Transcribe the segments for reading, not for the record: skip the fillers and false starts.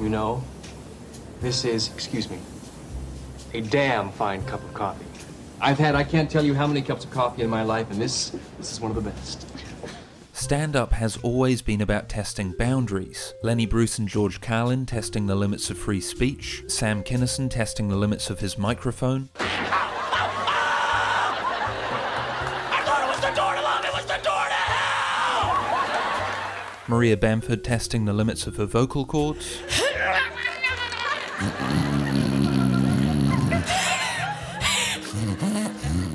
You know, this is, excuse me, a damn fine cup of coffee. I've had, I can't tell you how many cups of coffee in my life, and this is one of the best. Stand-up has always been about testing boundaries. Lenny Bruce and George Carlin testing the limits of free speech, Sam Kinison testing the limits of his microphone, Maria Bamford testing the limits of her vocal cords,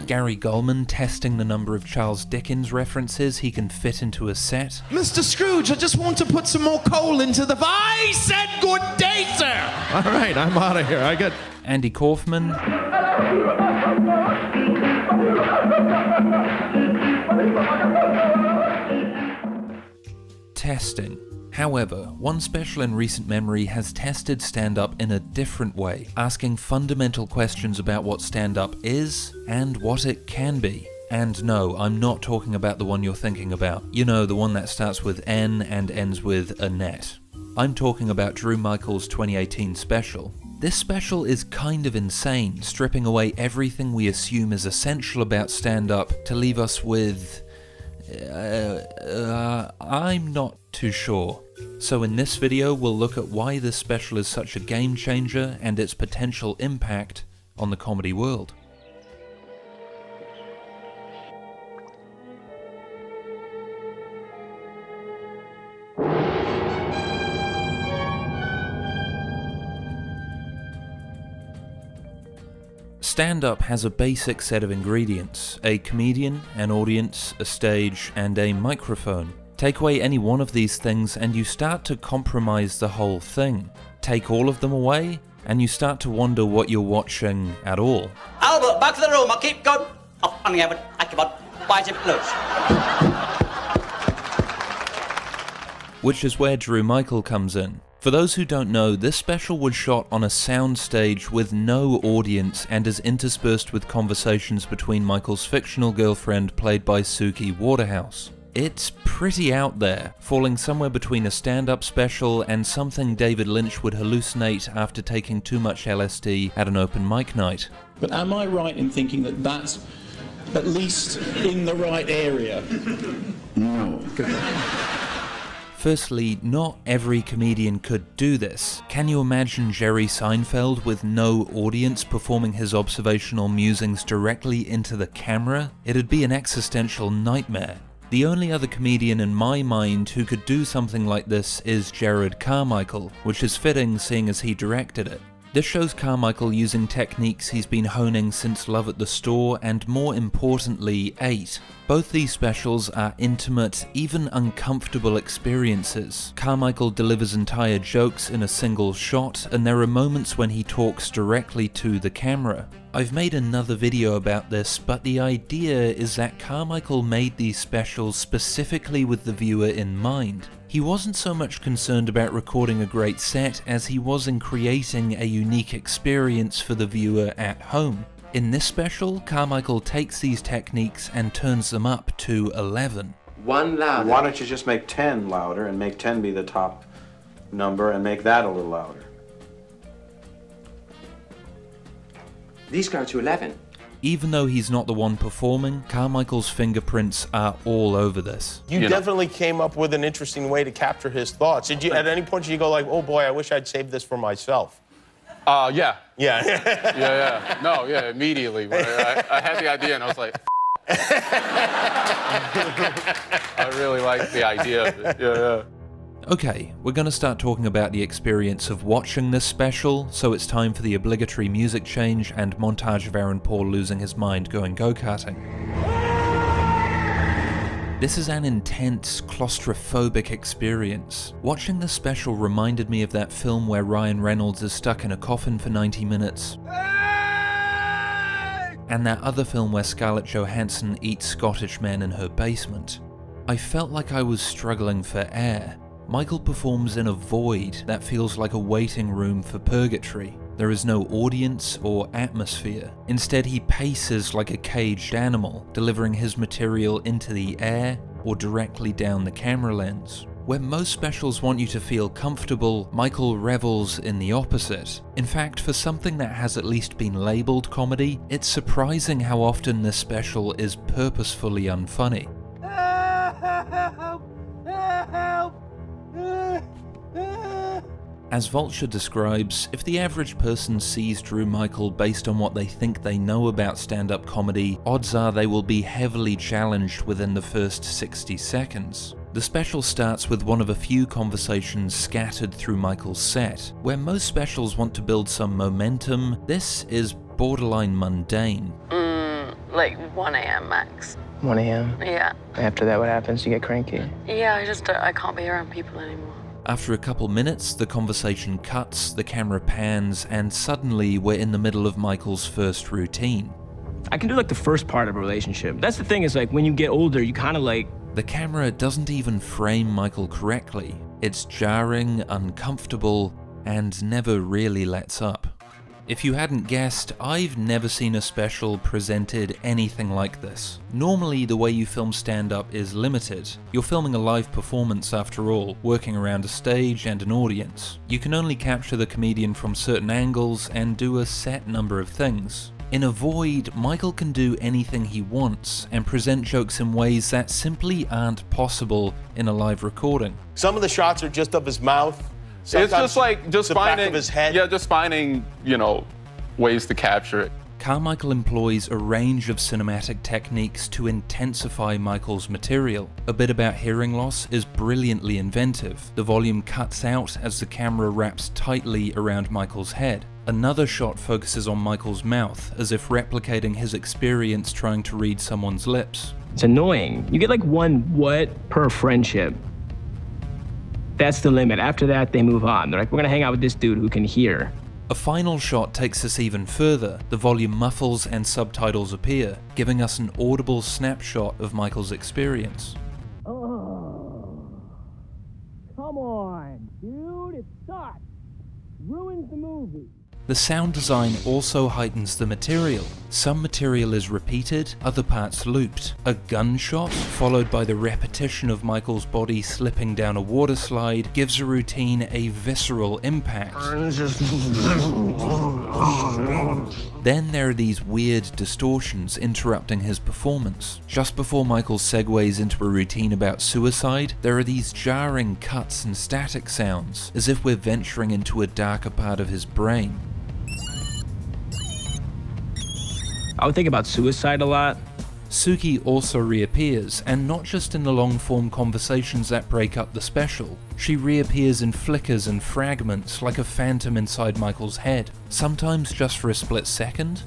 Gary Goldman testing the number of Charles Dickens references he can fit into a set. Mr. Scrooge, I just want to put some more coal into the fire. I said good day, sir! All right, I'm out of here. I get... Andy Kaufman. Testing. However, one special in recent memory has tested stand-up in a different way, asking fundamental questions about what stand-up is and what it can be. And no, I'm not talking about the one you're thinking about. You know, the one that starts with N and ends with Annette. I'm talking about Drew Michael's 2018 special. This special is kind of insane, stripping away everything we assume is essential about stand-up to leave us with... I'm not too sure. So in this video we'll look at why this special is such a game changer and its potential impact on the comedy world. Stand-up has a basic set of ingredients: a comedian, an audience, a stage, and a microphone. Take away any one of these things and you start to compromise the whole thing. Take all of them away and you start to wonder what you're watching at all. Albert, back to the room, I'll keep going. Oh, I have it. I keep on. Bicep loose. Which is where Drew Michael comes in. For those who don't know, this special was shot on a sound stage with no audience and is interspersed with conversations between Michael's fictional girlfriend played by Suki Waterhouse. It's pretty out there, falling somewhere between a stand-up special and something David Lynch would hallucinate after taking too much LSD at an open mic night. But am I right in thinking that that's at least in the right area? No. Firstly, not every comedian could do this. Can you imagine Jerry Seinfeld with no audience performing his observational musings directly into the camera? It'd be an existential nightmare. The only other comedian in my mind who could do something like this is Jerrod Carmichael, which is fitting seeing as he directed it. This shows Carmichael using techniques he's been honing since Love at the Store and, more importantly, 8. Both these specials are intimate, even uncomfortable experiences. Carmichael delivers entire jokes in a single shot, and there are moments when he talks directly to the camera. I've made another video about this, but the idea is that Carmichael made these specials specifically with the viewer in mind. He wasn't so much concerned about recording a great set as he was in creating a unique experience for the viewer at home. In this special, Carmichael takes these techniques and turns them up to 11. One louder. Why don't you just make 10 louder and make 10 be the top number and make that a little louder? These go to 11. Even though he's not the one performing, Carmichael's fingerprints are all over this. You definitely came up with an interesting way to capture his thoughts. Did you, at any point, did you go like, oh boy, I wish I'd saved this for myself? Yeah. Yeah. Yeah. No, yeah, immediately. When I had the idea and I was like, I really like the idea of it. Yeah. Okay, we're gonna start talking about the experience of watching this special, so it's time for the obligatory music change and montage of Aaron Paul losing his mind going go-karting. This is an intense, claustrophobic experience. Watching this special reminded me of that film where Ryan Reynolds is stuck in a coffin for 90 minutes. And that other film where Scarlett Johansson eats Scottish men in her basement. I felt like I was struggling for air. Michael performs in a void that feels like a waiting room for purgatory. There is no audience or atmosphere. Instead, he paces like a caged animal, delivering his material into the air or directly down the camera lens. Where most specials want you to feel comfortable, Michael revels in the opposite. In fact, for something that has at least been labelled comedy, it's surprising how often this special is purposefully unfunny. As Vulture describes, if the average person sees Drew Michael based on what they think they know about stand-up comedy, odds are they will be heavily challenged within the first 60 seconds. The special starts with one of a few conversations scattered through Michael's set. Where most specials want to build some momentum, this is borderline mundane. Like 1 a.m. max. 1 a.m.? Yeah. After that, what happens? You get cranky? Yeah, I can't be around people anymore. After a couple minutes, the conversation cuts, the camera pans, and suddenly we're in the middle of Michael's first routine. I can do like the first part of a relationship. That's the thing, is like when you get older, you kind of like... The camera doesn't even frame Michael correctly. It's jarring, uncomfortable, and never really lets up. If you hadn't guessed, I've never seen a special presented anything like this. Normally, the way you film stand-up is limited. You're filming a live performance after all, working around a stage and an audience. You can only capture the comedian from certain angles and do a set number of things. In a Void, Michael can do anything he wants and present jokes in ways that simply aren't possible in a live recording. Some of the shots are just of his mouth. Sometimes it's just like the finding back of his head. Yeah, just finding, you know, ways to capture it. Carmichael employs a range of cinematic techniques to intensify Michael's material. A bit about hearing loss is brilliantly inventive. The volume cuts out as the camera wraps tightly around Michael's head. Another shot focuses on Michael's mouth, as if replicating his experience trying to read someone's lips. It's annoying. You get like one what per friendship. That's the limit. After that, they move on. They're like, we're gonna hang out with this dude who can hear. A final shot takes us even further. The volume muffles and subtitles appear, giving us an audible snapshot of Michael's experience. Oh, come on, dude, it sucks. Ruins the movie. The sound design also heightens the material. Some material is repeated, other parts looped. A gunshot, followed by the repetition of Michael's body slipping down a water slide, gives a routine a visceral impact. Then there are these weird distortions interrupting his performance. Just before Michael segues into a routine about suicide, there are these jarring cuts and static sounds, as if we're venturing into a darker part of his brain. I would think about suicide a lot. Suki also reappears, and not just in the long-form conversations that break up the special. She reappears in flickers and fragments like a phantom inside Michael's head, sometimes just for a split second,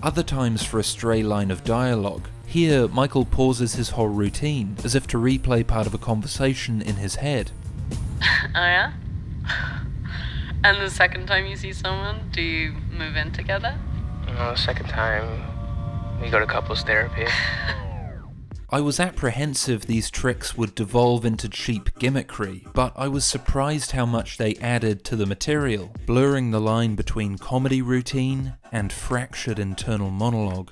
other times for a stray line of dialogue. Here, Michael pauses his whole routine, as if to replay part of a conversation in his head. Oh yeah? And the second time you see someone, do you move in together? No, the second time, we go to couples therapy. I was apprehensive these tricks would devolve into cheap gimmickry, but I was surprised how much they added to the material, blurring the line between comedy routine and fractured internal monologue.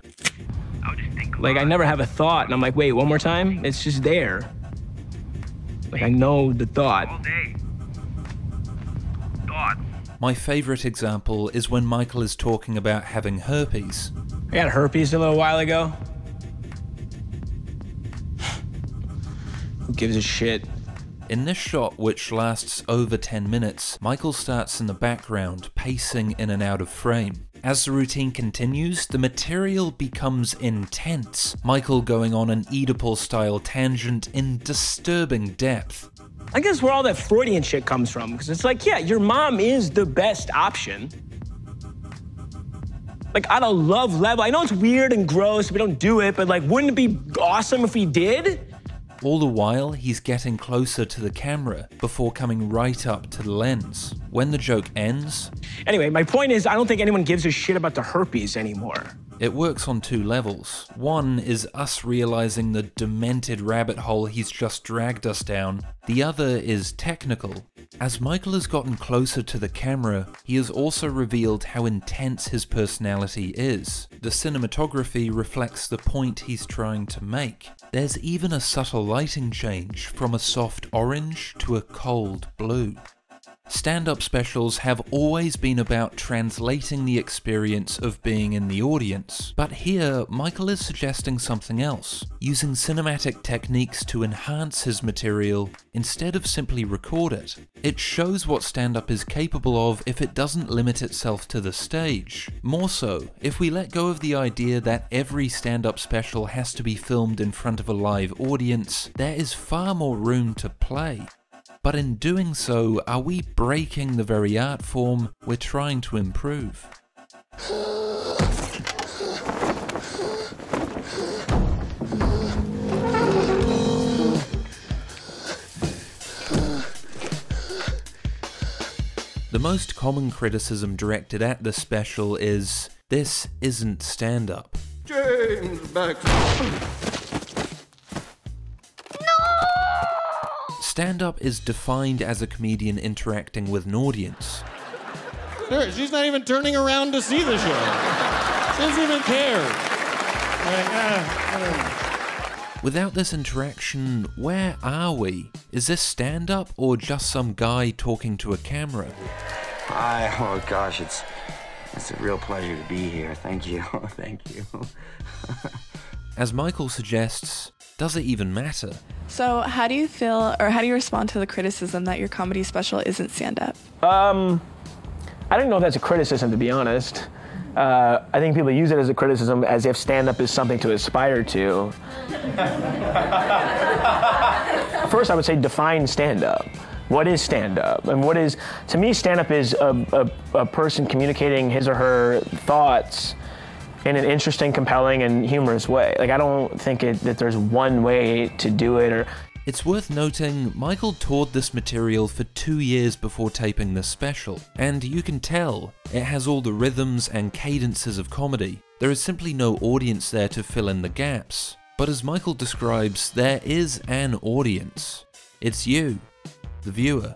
Like, I never have a thought, and I'm like, wait, one more time? It's just there. Like, I know the thought. All day. My favourite example is when Michael is talking about having herpes. I got herpes a little while ago. Who gives a shit? In this shot, which lasts over 10 minutes, Michael starts in the background, pacing in and out of frame. As the routine continues, the material becomes intense, Michael going on an Oedipal-style tangent in disturbing depth. I guess where all that Freudian shit comes from, because it's like, yeah, your mom is the best option. Like, on a love level, I know it's weird and gross, we don't do it, but like, wouldn't it be awesome if we did? All the while, he's getting closer to the camera before coming right up to the lens. When the joke ends... Anyway, my point is, I don't think anyone gives a shit about the herpes anymore. It works on two levels. One is us realizing the demented rabbit hole he's just dragged us down. The other is technical. As Michael has gotten closer to the camera, he has also revealed how intense his personality is. The cinematography reflects the point he's trying to make. There's even a subtle lighting change from a soft orange to a cold blue. Stand-up specials have always been about translating the experience of being in the audience, but here Michael is suggesting something else, using cinematic techniques to enhance his material instead of simply record it. It shows what stand-up is capable of if it doesn't limit itself to the stage. More so, if we let go of the idea that every stand-up special has to be filmed in front of a live audience, there is far more room to play. But in doing so, are we breaking the very art form we're trying to improve? The most common criticism directed at this special is, this isn't stand-up. James Baxter. Stand-up is defined as a comedian interacting with an audience. Sure, she's not even turning around to see the show. She doesn't even care. Without this interaction, where are we? Is this stand-up or just some guy talking to a camera? Hi, oh gosh, it's a real pleasure to be here. Thank you, thank you. As Michael suggests, does it even matter? So how do you feel, or how do you respond to the criticism that your comedy special isn't stand-up? I don't know if that's a criticism, to be honest. I think people use it as a criticism as if stand-up is something to aspire to. First, I would say define stand-up. What is stand-up? And what is, to me, stand-up is a person communicating his or her thoughts in an interesting, compelling, and humorous way. Like, I don't think that there's one way to do it. Or it's worth noting, Michael toured this material for 2 years before taping this special, and you can tell it has all the rhythms and cadences of comedy. There is simply no audience there to fill in the gaps. But as Michael describes, there is an audience. It's you, the viewer.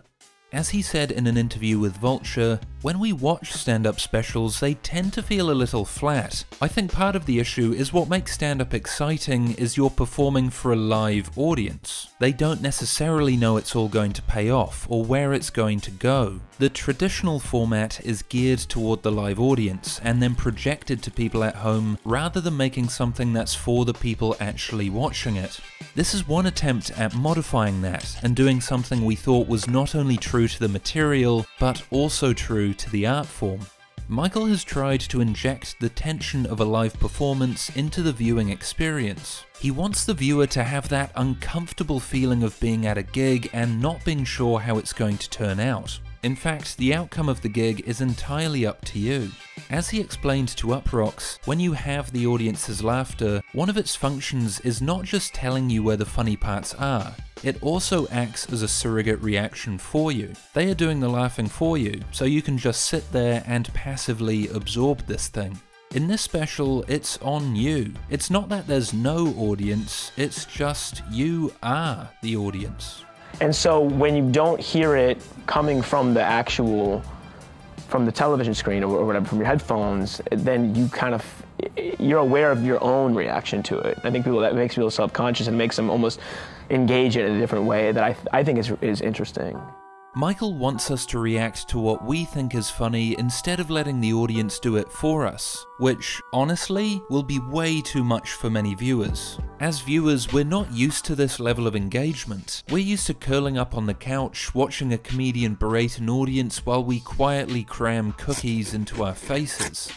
As he said in an interview with Vulture, when we watch stand-up specials, they tend to feel a little flat. I think part of the issue is what makes stand-up exciting is you're performing for a live audience. They don't necessarily know it's all going to pay off or where it's going to go. The traditional format is geared toward the live audience and then projected to people at home rather than making something that's for the people actually watching it. This is one attempt at modifying that and doing something we thought was not only true to the material, but also true to the art form. Michael has tried to inject the tension of a live performance into the viewing experience. He wants the viewer to have that uncomfortable feeling of being at a gig and not being sure how it's going to turn out. In fact, the outcome of the gig is entirely up to you. As he explained to Uproxx, when you have the audience's laughter, one of its functions is not just telling you where the funny parts are, it also acts as a surrogate reaction for you. They are doing the laughing for you, so you can just sit there and passively absorb this thing. In this special, it's on you. It's not that there's no audience, it's just you are the audience. And so when you don't hear it coming from the television screen or whatever, from your headphones, then you you're aware of your own reaction to it. I think that makes people self-conscious and makes them almost engage it in a different way that I think is interesting. Michael wants us to react to what we think is funny instead of letting the audience do it for us, which, honestly, will be way too much for many viewers. As viewers, we're not used to this level of engagement. We're used to curling up on the couch, watching a comedian berate an audience while we quietly cram cookies into our faces.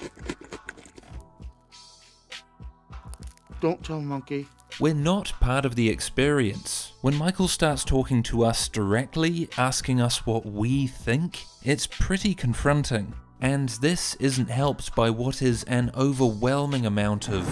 Don't tell Monkey. We're not part of the experience. When Michael starts talking to us directly, asking us what we think, it's pretty confronting. And this isn't helped by what is an overwhelming amount of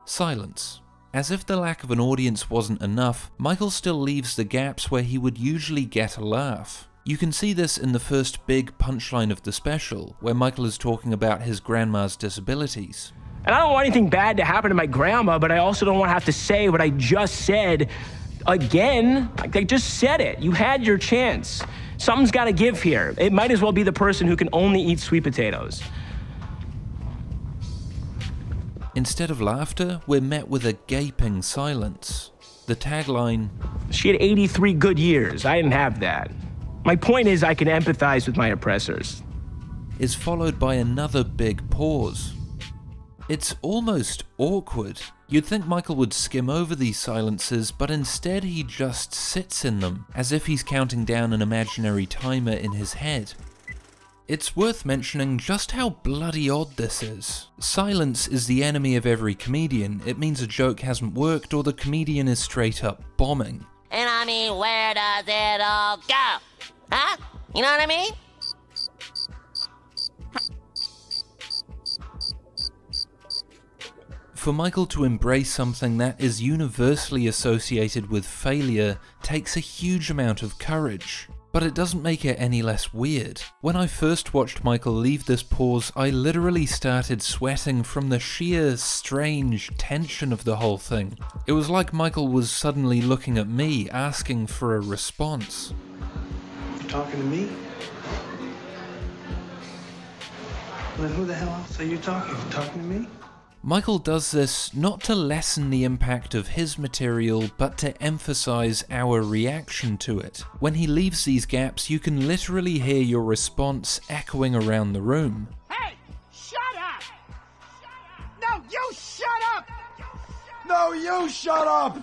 silence. As if the lack of an audience wasn't enough, Michael still leaves the gaps where he would usually get a laugh. You can see this in the first big punchline of the special, where Michael is talking about his grandma's disabilities. And I don't want anything bad to happen to my grandma, but I also don't want to have to say what I just said again. Like, I just said it. You had your chance. Something's got to give here. It might as well be the person who can only eat sweet potatoes. Instead of laughter, we're met with a gaping silence. The tagline, "She had 83 good years. I didn't have that." My point is, I can empathize with my oppressors. Is followed by another big pause. It's almost awkward. You'd think Michael would skim over these silences, but instead he just sits in them, as if he's counting down an imaginary timer in his head. It's worth mentioning just how bloody odd this is. Silence is the enemy of every comedian. It means a joke hasn't worked or the comedian is straight up bombing. And I mean, where does it all go? Huh? You know what I mean? For Michael to embrace something that is universally associated with failure takes a huge amount of courage. But it doesn't make it any less weird. When I first watched Michael leave this pause, I literally started sweating from the sheer, strange tension of the whole thing. It was like Michael was suddenly looking at me, asking for a response. You talking to me? Then who the hell else are you talking? Talking to me? Michael does this not to lessen the impact of his material, but to emphasize our reaction to it. When he leaves these gaps, you can literally hear your response echoing around the room. Hey, shut up! No, you shut up! No, you shut up!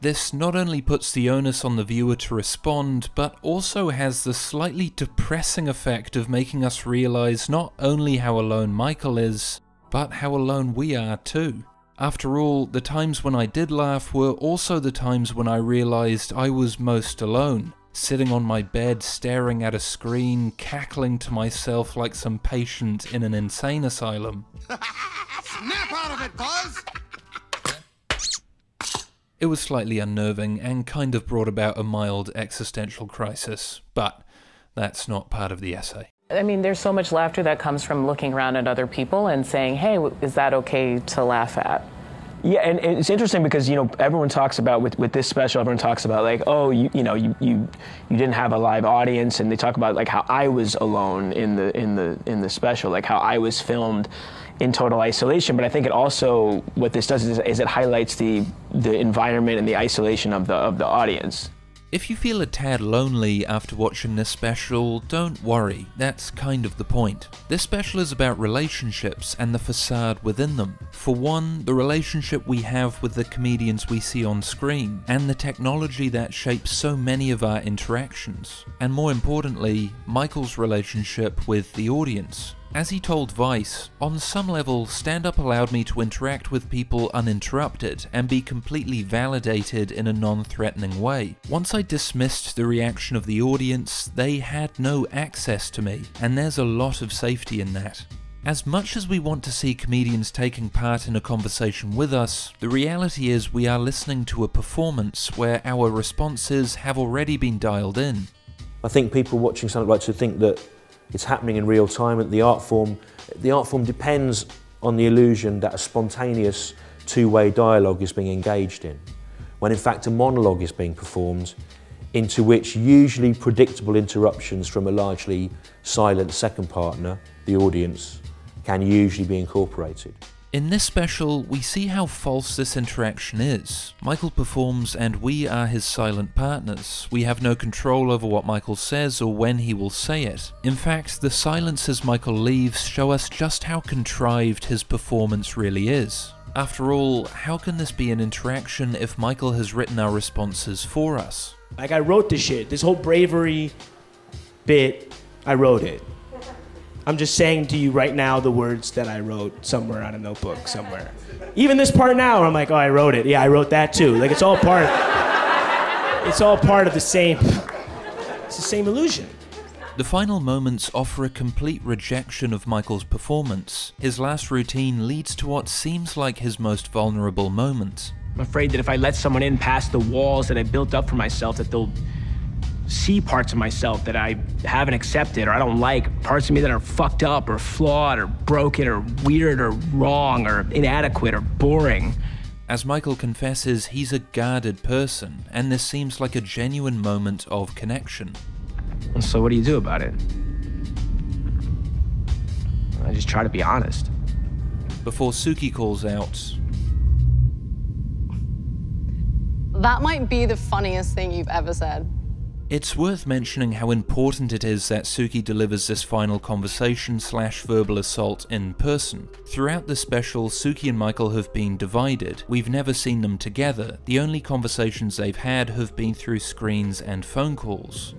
This not only puts the onus on the viewer to respond, but also has the slightly depressing effect of making us realize not only how alone Michael is, but how alone we are too. After all, the times when I did laugh were also the times when I realized I was most alone, sitting on my bed staring at a screen, cackling to myself like some patient in an insane asylum. Snap out of it, Buzz! It was slightly unnerving and kind of brought about a mild existential crisis, but that's not part of the essay. I mean, there's so much laughter that comes from looking around at other people and saying, hey, is that okay to laugh at? Yeah, and it's interesting because, you know, everyone talks about, with this special, everyone talks about like, oh, you didn't have a live audience, and they talk about like how I was alone in the special, like how I was filmed in total isolation. But I think it also, what this does is it highlights the environment and the isolation of the audience. If you feel a tad lonely after watching this special, don't worry, that's kind of the point. This special is about relationships and the facade within them. For one, the relationship we have with the comedians we see on screen, and the technology that shapes so many of our interactions. And more importantly, Michael's relationship with the audience. As he told Vice, on some level, stand-up allowed me to interact with people uninterrupted and be completely validated in a non-threatening way. Once I dismissed the reaction of the audience, they had no access to me, and there's a lot of safety in that. As much as we want to see comedians taking part in a conversation with us, the reality is we are listening to a performance where our responses have already been dialed in. I think people watching something like to think that it's happening in real time, and the art form depends on the illusion that a spontaneous two-way dialogue is being engaged in, when in fact a monologue is being performed, into which usually predictable interruptions from a largely silent second partner, the audience, can usually be incorporated. In this special, we see how false this interaction is. Michael performs and we are his silent partners. We have no control over what Michael says or when he will say it. In fact, the silences Michael leaves show us just how contrived his performance really is. After all, how can this be an interaction if Michael has written our responses for us? Like, I wrote this shit. This whole bravery bit, I wrote it. I'm just saying to you right now the words that I wrote somewhere on a notebook somewhere. Even this part now, I'm like, oh, I wrote it. Yeah, I wrote that too. Like, it's all part of the same, it's the same illusion. The final moments offer a complete rejection of Michael's performance. His last routine leads to what seems like his most vulnerable moment. I'm afraid that if I let someone in past the walls that I built up for myself, that they'll see parts of myself that I haven't accepted or I don't like, parts of me that are fucked up or flawed or broken or weird or wrong or inadequate or boring. As Michael confesses, he's a guarded person, and this seems like a genuine moment of connection. And so what do you do about it? I just try to be honest. Before Suki calls out, That might be the funniest thing you've ever said. it's worth mentioning how important it is that Suki delivers this final conversation/verbal assault in person. Throughout the special, Suki and Michael have been divided. We've never seen them together. The only conversations they've had have been through screens and phone calls.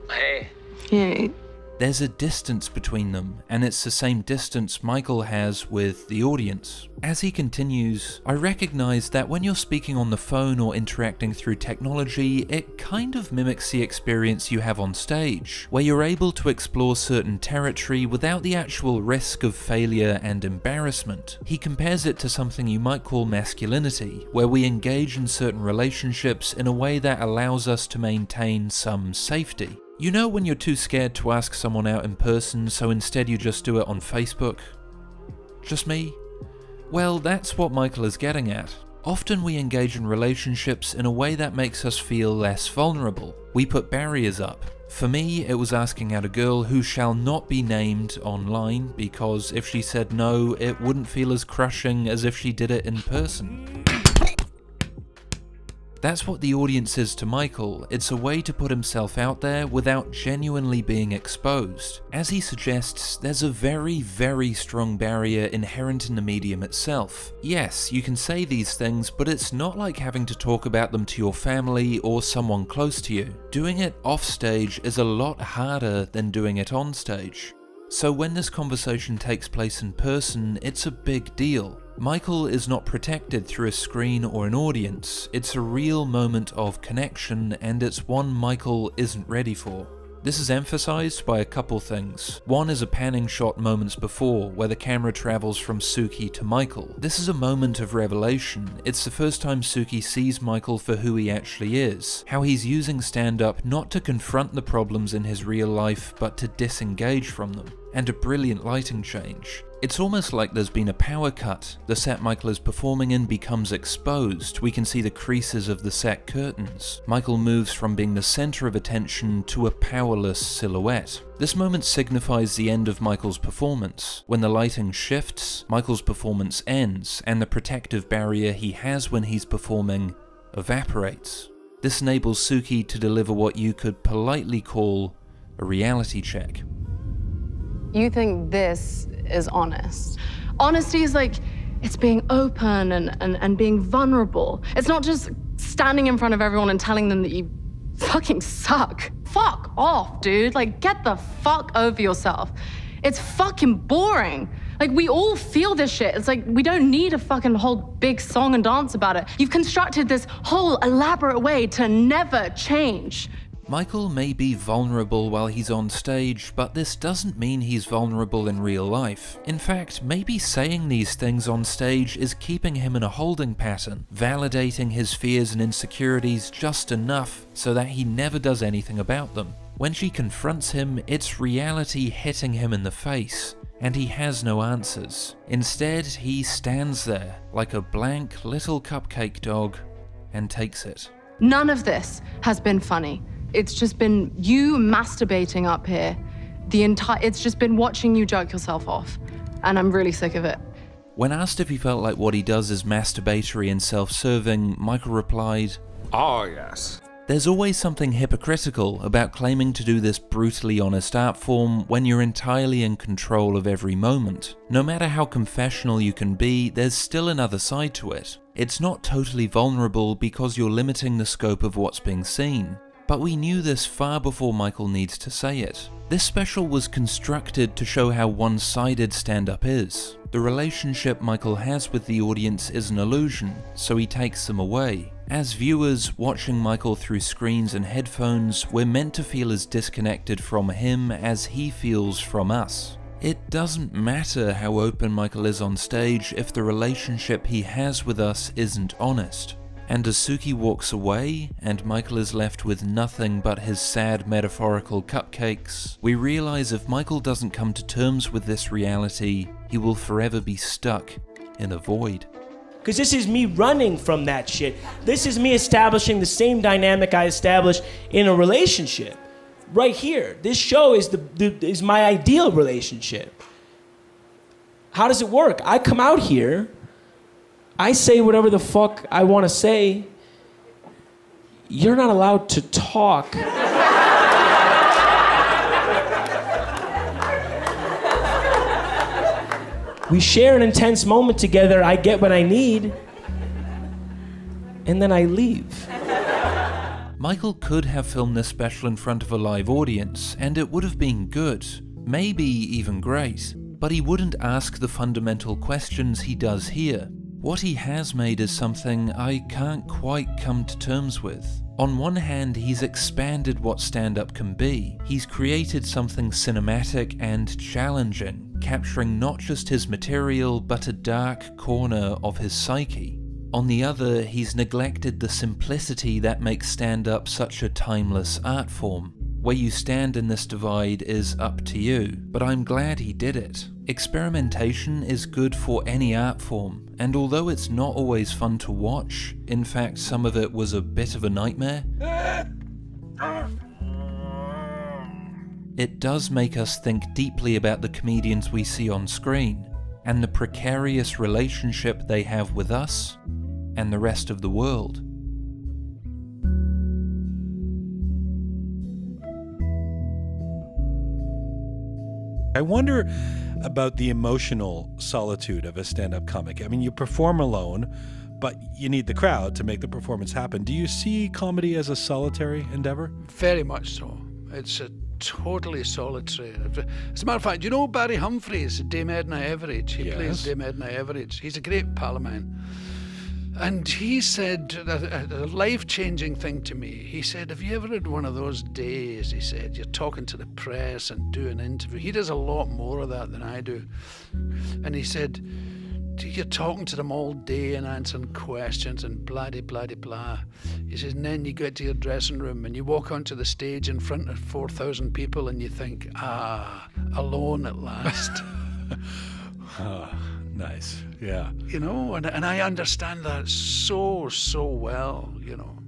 Hey. Hey. There's a distance between them, and it's the same distance Michael has with the audience. As he continues, I recognize that when you're speaking on the phone or interacting through technology, it kind of mimics the experience you have on stage, where you're able to explore certain territory without the actual risk of failure and embarrassment. He compares it to something you might call masculinity, where we engage in certain relationships in a way that allows us to maintain some safety. You know when you're too scared to ask someone out in person, so instead you just do it on Facebook? Just me? Well, that's what Michael is getting at. Often we engage in relationships in a way that makes us feel less vulnerable. We put barriers up. For me, it was asking out a girl who shall not be named online, because if she said no, it wouldn't feel as crushing as if she did it in person. That's what the audience is to Michael. It's a way to put himself out there without genuinely being exposed. As he suggests, there's a very, very strong barrier inherent in the medium itself. Yes, you can say these things, but it's not like having to talk about them to your family or someone close to you. Doing it off stage is a lot harder than doing it on stage. So when this conversation takes place in person, it's a big deal. Michael is not protected through a screen or an audience. It's a real moment of connection, and it's one Michael isn't ready for. This is emphasized by a couple things. One is a panning shot moments before, where the camera travels from Suki to Michael. This is a moment of revelation. It's the first time Suki sees Michael for who he actually is, how he's using stand-up not to confront the problems in his real life, but to disengage from them. And a brilliant lighting change. It's almost like there's been a power cut. The set Michael is performing in becomes exposed. We can see the creases of the set curtains. Michael moves from being the center of attention to a powerless silhouette. This moment signifies the end of Michael's performance. When the lighting shifts, Michael's performance ends, and the protective barrier he has when he's performing evaporates. This enables Suki to deliver what you could politely call a reality check. You think this is honest? Honesty is like, it's being open and being vulnerable. It's not just standing in front of everyone and telling them that you fucking suck. Fuck off, dude. Like, get the fuck over yourself. It's fucking boring. Like, we all feel this shit. It's like, we don't need a fucking whole big song and dance about it. You've constructed this whole elaborate way to never change. Michael may be vulnerable while he's on stage, but this doesn't mean he's vulnerable in real life. In fact, maybe saying these things on stage is keeping him in a holding pattern, validating his fears and insecurities just enough so that he never does anything about them. When she confronts him, it's reality hitting him in the face, and he has no answers. Instead, he stands there like a blank little cupcake dog and takes it. None of this has been funny. It's just been you masturbating up here. It's just been watching you jerk yourself off. And I'm really sick of it. When asked if he felt like what he does is masturbatory and self-serving, Michael replied, "Oh, yes." There's always something hypocritical about claiming to do this brutally honest art form when you're entirely in control of every moment. No matter how confessional you can be, there's still another side to it. It's not totally vulnerable because you're limiting the scope of what's being seen. But we knew this far before Michael needs to say it. This special was constructed to show how one-sided stand-up is. The relationship Michael has with the audience is an illusion, so he takes them away. As viewers watching Michael through screens and headphones, we're meant to feel as disconnected from him as he feels from us. It doesn't matter how open Michael is on stage if the relationship he has with us isn't honest. And as Suki walks away, and Michael is left with nothing but his sad metaphorical cupcakes, we realize if Michael doesn't come to terms with this reality, he will forever be stuck in a void. Because this is me running from that shit. This is me establishing the same dynamic I established in a relationship. Right here. This show is my ideal relationship. How does it work? I come out here, I say whatever the fuck I want to say. You're not allowed to talk. We share an intense moment together, I get what I need, and then I leave. Michael could have filmed this special in front of a live audience, and it would have been good, maybe even great, but he wouldn't ask the fundamental questions he does here. What he has made is something I can't quite come to terms with. On one hand, he's expanded what stand-up can be. He's created something cinematic and challenging, capturing not just his material, but a dark corner of his psyche. On the other, he's neglected the simplicity that makes stand-up such a timeless art form. Where you stand in this divide is up to you, but I'm glad he did it. Experimentation is good for any art form, and although it's not always fun to watch, in fact some of it was a bit of a nightmare, it does make us think deeply about the comedians we see on screen, and the precarious relationship they have with us and the rest of the world. I wonder about the emotional solitude of a stand-up comic. I mean, you perform alone, but you need the crowd to make the performance happen. Do you see comedy as a solitary endeavor? Very much so. It's a totally solitary. As a matter of fact, you know Barry Humphries, Dame Edna Everage? He plays Dame Edna Everage. He's a great pal of mine. And he said a life-changing thing to me. He said, have you ever had one of those days, he said, you're talking to the press and do an interview. He does a lot more of that than I do. And he said, you're talking to them all day and answering questions and blah-de-blah-de-blah. He says, and then you get to your dressing room and you walk onto the stage in front of 4,000 people and you think, alone at last. Nice, yeah. You know, and I understand that so well, you know.